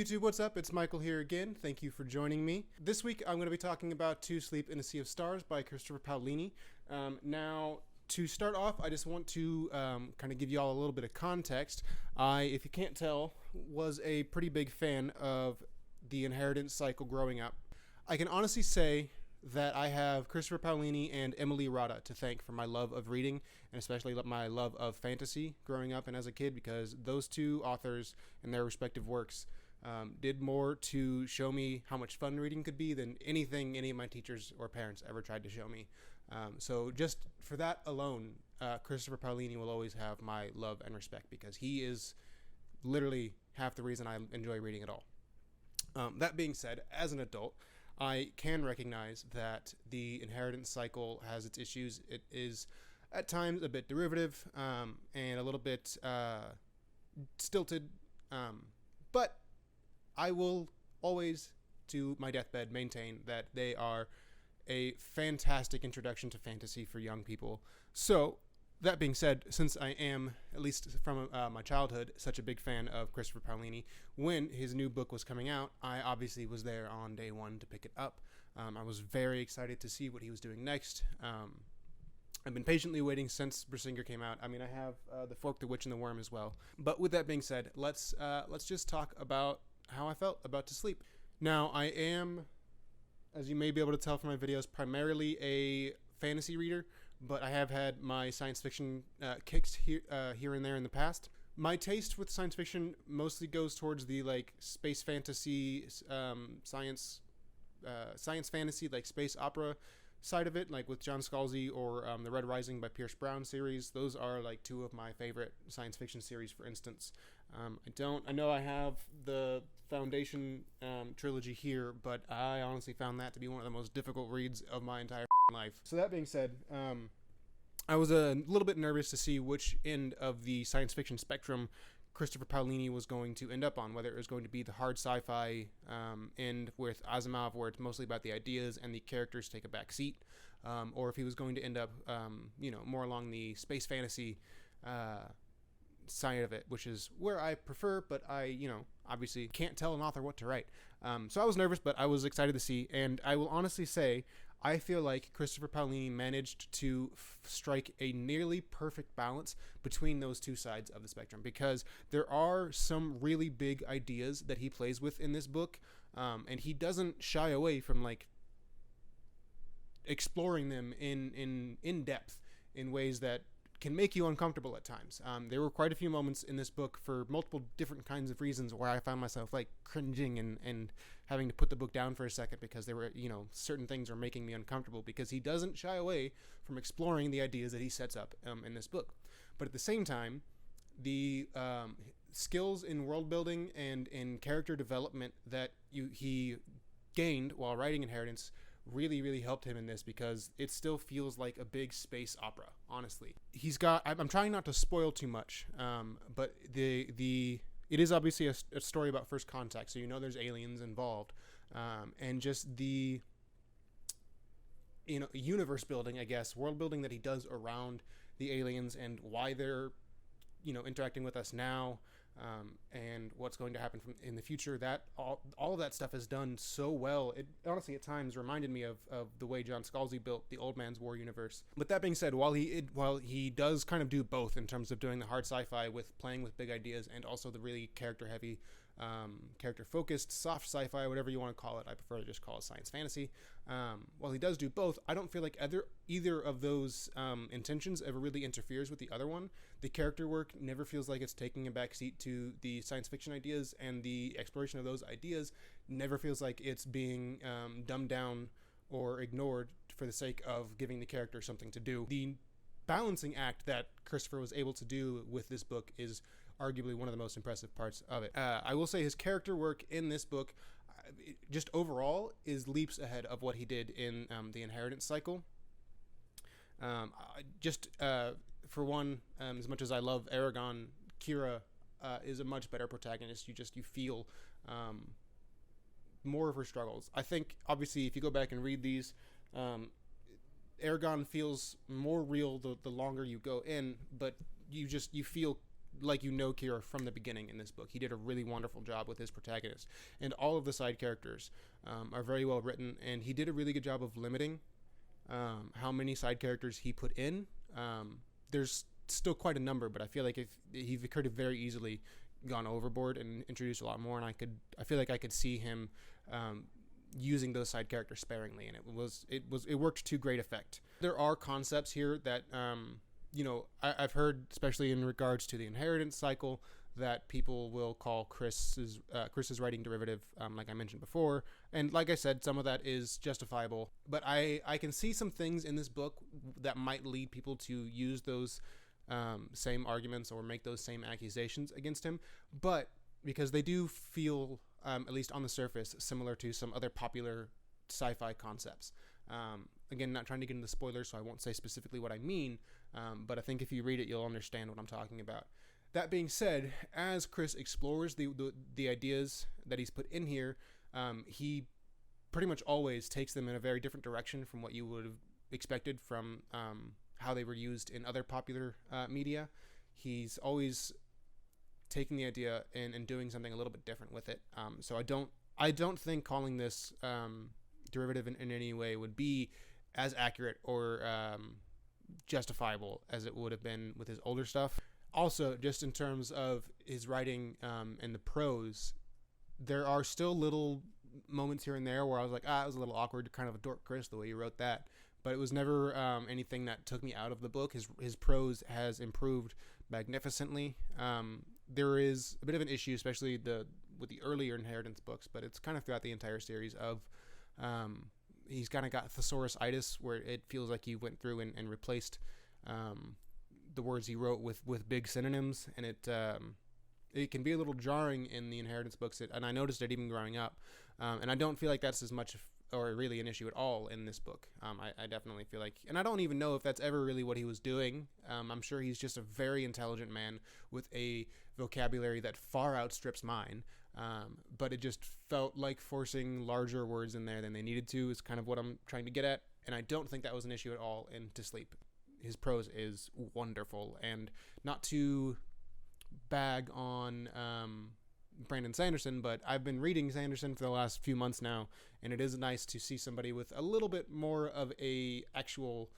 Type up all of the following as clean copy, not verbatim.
YouTube, what's up? It's Michael here again. Thank you for joining me. This week I'm going to be talking about To Sleep in a Sea of Stars by Christopher Paolini. Now, to start off, I just want to kind of give you all a little bit of context. I, if you can't tell, was a pretty big fan of the inheritance cycle growing up. I can honestly say that I have Christopher Paolini and Emily Rada to thank for my love of reading, and especially my love of fantasy growing up and as a kid, because those two authors and their respective works did more to show me how much fun reading could be than anything any of my teachers or parents ever tried to show me. So just for that alone, Christopher Paolini will always have my love and respect, because he is literally half the reason I enjoy reading at all. That being said, as an adult, I can recognize that the inheritance cycle has its issues. It is at times a bit derivative and a little bit stilted, but I will always, to my deathbed, maintain that they are a fantastic introduction to fantasy for young people. So, that being said, since I am, at least from my childhood, such a big fan of Christopher Paolini, when his new book was coming out, I obviously was there on day one to pick it up. I was very excited to see what he was doing next. I've been patiently waiting since Brissinger came out. I mean, I have The Fork, the Witch, and the Worm as well. But with that being said, let's just talk about how I felt about To Sleep. Now, I am, as you may be able to tell from my videos, primarily a fantasy reader, but I have had my science fiction kicks here and there in the past. My taste with science fiction mostly goes towards the space fantasy, science fantasy, like space opera side of it, like with John Scalzi or the Red Rising by Pierce Brown series. Those are like two of my favorite science fiction series, for instance. I know I have the Foundation trilogy here, but I honestly found that to be one of the most difficult reads of my entire life. So that being said, I was a little bit nervous to see which end of the science fiction spectrum Christopher Paolini was going to end up on, whether it was going to be the hard sci-fi end with Asimov, where it's mostly about the ideas and the characters take a back seat, or if he was going to end up, more along the space fantasy side of it, which is where I prefer, but I, obviously can't tell an author what to write. So I was nervous, but I was excited to see, and I will honestly say, I feel like Christopher Paolini managed to strike a nearly perfect balance between those two sides of the spectrum, because there are some really big ideas that he plays with in this book, and he doesn't shy away from exploring them in depth in ways that can make you uncomfortable at times. There were quite a few moments in this book for multiple different kinds of reasons where I found myself cringing and having to put the book down for a second, because there were, certain things were making me uncomfortable, because he doesn't shy away from exploring the ideas that he sets up in this book. But at the same time, the skills in world building and in character development that he gained while writing Inheritance really, really helped him in this, because it still feels like a big space opera, honestly. I'm trying not to spoil too much, but it is obviously a story about first contact, so there's aliens involved, and just the universe building, I guess, world building that he does around the aliens and why they're interacting with us now, and what's going to happen in the future. That all of that stuff is done so well. It honestly at times reminded me of the way John Scalzi built the Old Man's War universe. But that being said, while he does kind of do both in terms of doing the hard sci-fi with playing with big ideas, and also the really character heavy, character focused soft sci-fi, whatever you want to call it, I prefer to just call it science fantasy. While he does do both, I don't feel like either of those intentions ever really interferes with the other one. The character work never feels like it's taking a backseat to the science fiction ideas, and the exploration of those ideas never feels like it's being dumbed down or ignored for the sake of giving the character something to do. The balancing act that Christopher was able to do with this book is arguably one of the most impressive parts of it. I will say his character work in this book, just overall, is leaps ahead of what he did in the Inheritance cycle. For one, as much as I love Aragon, Kira is a much better protagonist. You feel more of her struggles. I think, obviously, if you go back and read these, Aragon feels more real the longer you go in, but you feel like Kira from the beginning in this book. He did a really wonderful job with his protagonist, and all of the side characters are very well written, and he did a really good job of limiting how many side characters he put in. There's still quite a number, but I feel like if he could have very easily gone overboard and introduced a lot more, and I feel like I could see him using those side characters sparingly, and it worked to great effect. There are concepts here that I've heard, especially in regards to the inheritance cycle, that people will call Chris's writing derivative, like I mentioned before, and like I said, some of that is justifiable, but I can see some things in this book that might lead people to use those same arguments or make those same accusations against him, but because they do feel, at least on the surface, similar to some other popular sci-fi concepts. Again, not trying to get into spoilers, so I won't say specifically what I mean, but I think if you read it, you'll understand what I'm talking about. That being said, as Chris explores the ideas that he's put in here, he pretty much always takes them in a very different direction from what you would have expected from how they were used in other popular media. He's always taking the idea and doing something a little bit different with it. So I don't think calling this derivative in any way would be as accurate or justifiable as it would have been with his older stuff. Also, just in terms of his writing and the prose, there are still little moments here and there where I was like, it was a little awkward, kind of a dork, Chris, the way you wrote that. But it was never anything that took me out of the book. His prose has improved magnificently. There is a bit of an issue, especially with the earlier Inheritance books, but it's kind of throughout the entire series of he's kind of got thesaurus-itis, where it feels like he went through and replaced the words he wrote with big synonyms, and it can be a little jarring in the Inheritance books, and I noticed it even growing up, and I don't feel like that's as much or really an issue at all in this book. I definitely feel like, and I don't even know if that's ever really what he was doing. I'm sure he's just a very intelligent man with a vocabulary that far outstrips mine, but it just felt like forcing larger words in there than they needed to is kind of what I'm trying to get at, and I don't think that was an issue at all in To Sleep. His prose is wonderful, and not to bag on Brandon Sanderson, but I've been reading Sanderson for the last few months now, and it is nice to see somebody with a little bit more of a actual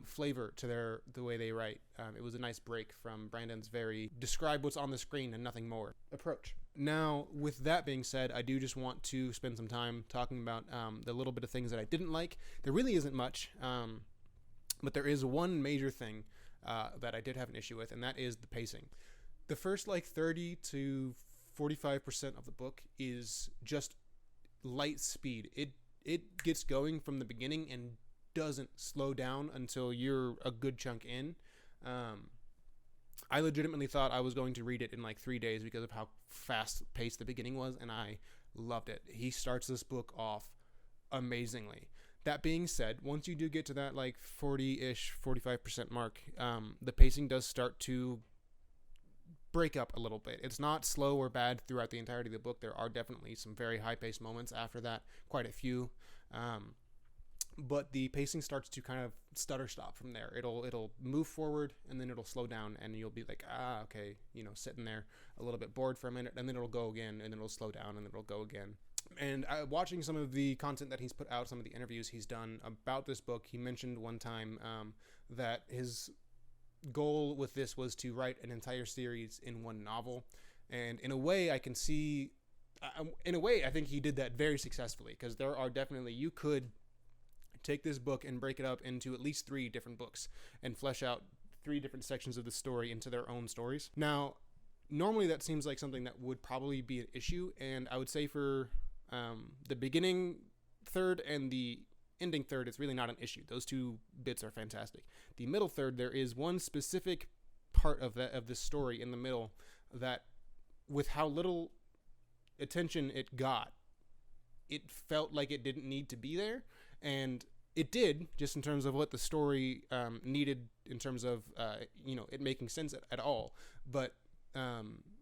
flavor to the way they write. It was a nice break from Brandon's very describe what's on the screen and nothing more approach. Now, with that being said, I do just want to spend some time talking about the little bit of things that I didn't like. There really isn't much, but there is one major thing that I did have an issue with, and that is the pacing. The first 30 to 45% of the book is just light speed. It gets going from the beginning and doesn't slow down until you're a good chunk in. I legitimately thought I was going to read it in 3 days because of how fast paced the beginning was, and I loved it. He starts this book off amazingly. That being said, once you do get to that 40-ish, 45% mark, the pacing does start to break up a little bit. It's not slow or bad throughout the entirety of the book. There are definitely some very high-paced moments after that, quite a few. But the pacing starts to kind of stutter stop from there. It'll move forward, and then it'll slow down, and you'll be like, okay, sitting there a little bit bored for a minute, and then it'll go again, and then it'll slow down, and then it'll go again. And watching some of the content that he's put out, some of the interviews he's done about this book, he mentioned one time that his goal with this was to write an entire series in one novel. And in a way, I can see... I think he did that very successfully, because there are definitely... You could take this book and break it up into at least 3 different books and flesh out 3 different sections of the story into their own stories. Now, normally that seems like something that would probably be an issue, and I would say for the beginning third and the ending third, it's really not an issue. Those 2 bits are fantastic. The middle third, there is one specific part of this story in the middle that, with how little attention it got, it felt like it didn't need to be there, and it did, just in terms of what the story needed in terms of it making sense at all. But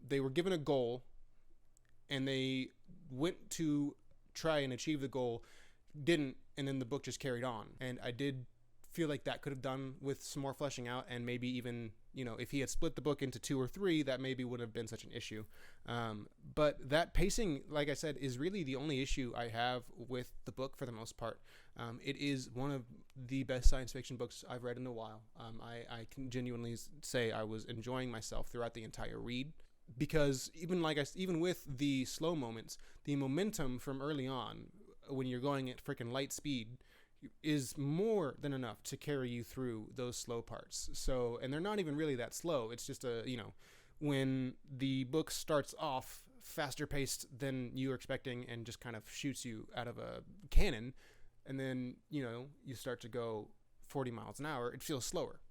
they were given a goal, and they went to try and achieve the goal, didn't, and then the book just carried on. And I did feel like that could have done with some more fleshing out, and maybe even if he had split the book into 2 or 3, that maybe wouldn't have been such an issue. But that pacing, like I said, is really the only issue I have with the book for the most part. It is one of the best science fiction books I've read in a while. I can genuinely say I was enjoying myself throughout the entire read, because even with the slow moments, the momentum from early on, when you're going at freaking light speed, is more than enough to carry you through those slow parts. So, and they're not even really that slow. It's just when the book starts off faster paced than you were expecting and just kind of shoots you out of a cannon, and then, you start to go 40 miles an hour, it feels slower.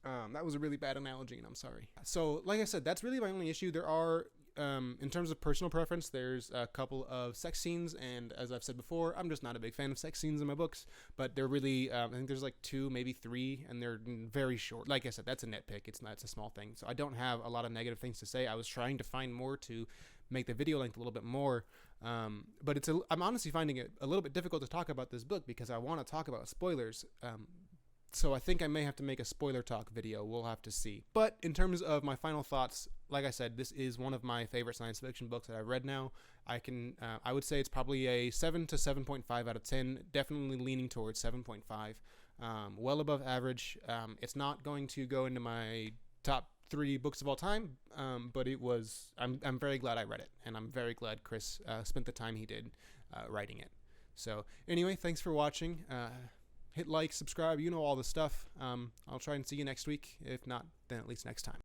That was a really bad analogy, and I'm sorry. So, like I said, that's really my only issue. There are, in terms of personal preference, there's a couple of sex scenes, and as I've said before, I'm just not a big fan of sex scenes in my books, but they're really, I think there's like 2, maybe 3, and they're very short. Like I said, that's a nitpick. It's a small thing, so I don't have a lot of negative things to say. I was trying to find more to make the video length a little bit more, but I'm honestly finding it a little bit difficult to talk about this book because I want to talk about spoilers. So I think I may have to make a spoiler talk video. We'll have to see. But in terms of my final thoughts, like I said, this is one of my favorite science fiction books that I've read now. I would say it's probably a 7 to 7.5 out of 10, definitely leaning towards 7.5, well above average. It's not going to go into my top 3 books of all time, but I'm very glad I read it, and I'm very glad Chris spent the time he did writing it. So anyway, thanks for watching. Hit like, subscribe, all the stuff. I'll try and see you next week. If not, then at least next time.